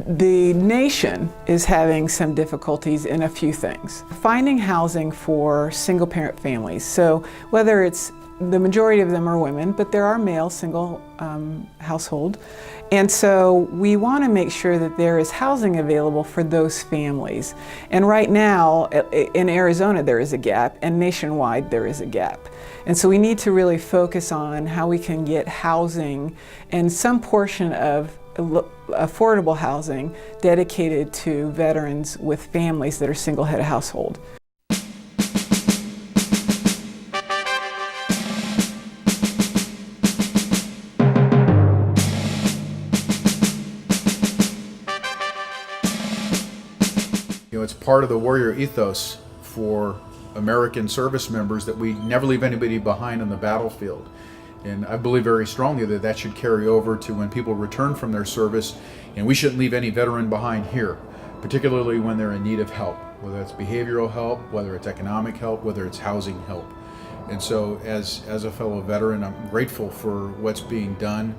The nation is having some difficulties in a few things. Finding housing for single parent families. So whether it's, the majority of them are women, but there are male single household. And so we want to make sure that there is housing available for those families. And right now in Arizona there is a gap, and nationwide there is a gap. And so we need to really focus on how we can get housing and some portion of affordable housing dedicated to veterans with families that are single-head household. It's part of the warrior ethos for American service members that we never leave anybody behind on the battlefield. And I believe very strongly that that should carry over to when people return from their service, and we shouldn't leave any veteran behind here, particularly when they're in need of help, whether it's behavioral help, whether it's economic help, whether it's housing help. And so as a fellow veteran, I'm grateful for what's being done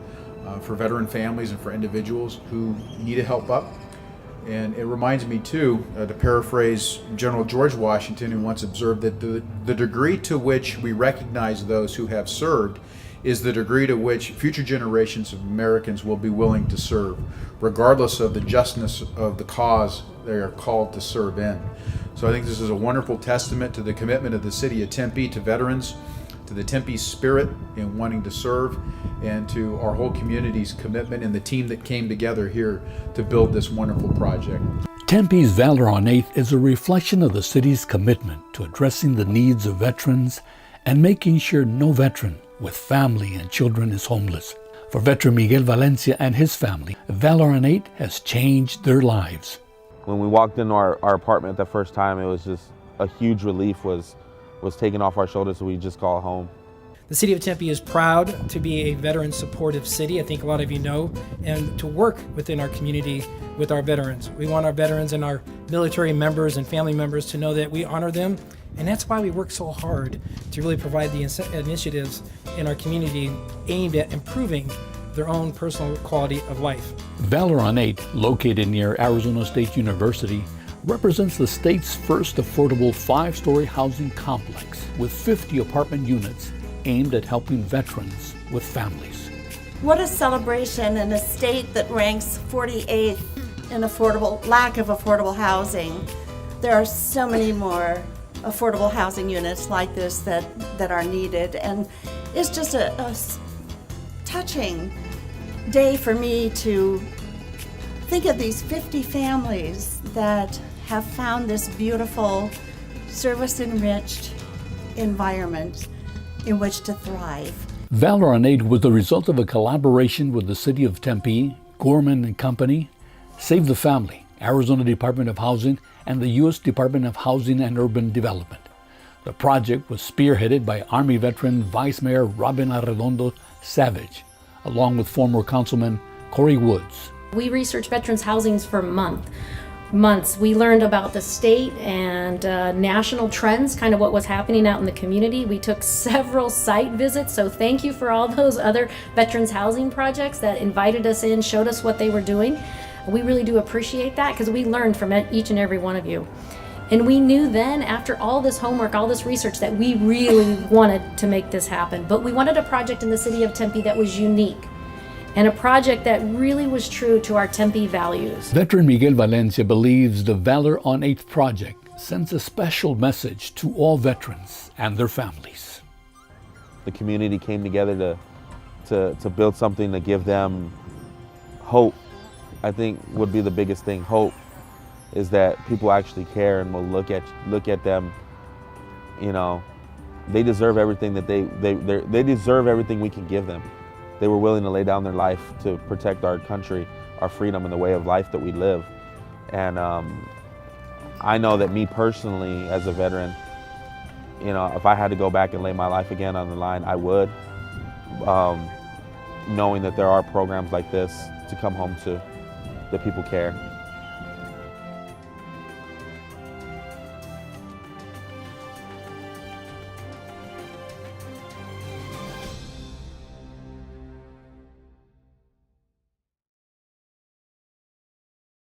for veteran families and for individuals who need to help up. And it reminds me too, to paraphrase General George Washington, who once observed that the degree to which we recognize those who have served is the degree to which future generations of Americans will be willing to serve, regardless of the justness of the cause they are called to serve in. So I think this is a wonderful testament to the commitment of the city of Tempe to veterans, to the Tempe spirit in wanting to serve, and to our whole community's commitment and the team that came together here to build this wonderful project. Tempe's Valor on 8th is a reflection of the city's commitment to addressing the needs of veterans and making sure no veteran with family and children is homeless. For veteran Miguel Valencia and his family, Valor on 8 has changed their lives. When we walked into our apartment the first time, it was just a huge relief was taken off our shoulders, so we just call it home. The City of Tempe is proud to be a veteran supportive city, I think a lot of you know, and to work within our community with our veterans. We want our veterans and our military members and family members to know that we honor them, and that's why we work so hard to really provide the initiatives in our community aimed at improving their own personal quality of life. Valor on 8, located near Arizona State University, represents the state's first affordable 5-story housing complex with 50 apartment units aimed at helping veterans with families. What a celebration in a state that ranks 48th in lack of affordable housing. There are so many more affordable housing units like this that are needed, and it's just a touching day for me to think of these 50 families that have found this beautiful, service-enriched environment in which to thrive. Valor on 8 was the result of a collaboration with the City of Tempe, Gorman and Company, Save the Family, Arizona Department of Housing, and the U.S. Department of Housing and Urban Development. The project was spearheaded by Army veteran Vice Mayor Robin Arredondo Savage, along with former Councilman Corey Woods. We researched veterans' housings for months. We learned about the state and national trends, kind of what was happening out in the community. We took several site visits, so thank you for all those other veterans housing projects that invited us in, showed us what they were doing. We really do appreciate that because we learned from each and every one of you. And we knew then, after all this homework, all this research, that we really wanted to make this happen. But we wanted a project in the city of Tempe that was unique, and a project that really was true to our Tempe values. Veteran Miguel Valencia believes the Valor on 8th project sends a special message to all veterans and their families. The community came together to build something to give them hope. I think would be the biggest thing. Hope is that people actually care and will look at them. You know, they deserve everything that they deserve everything we can give them. They were willing to lay down their life to protect our country, our freedom, and the way of life that we live. And I know that me personally, as a veteran, you know, if I had to go back and lay my life again on the line, I would. Knowing that there are programs like this to come home to, that people care.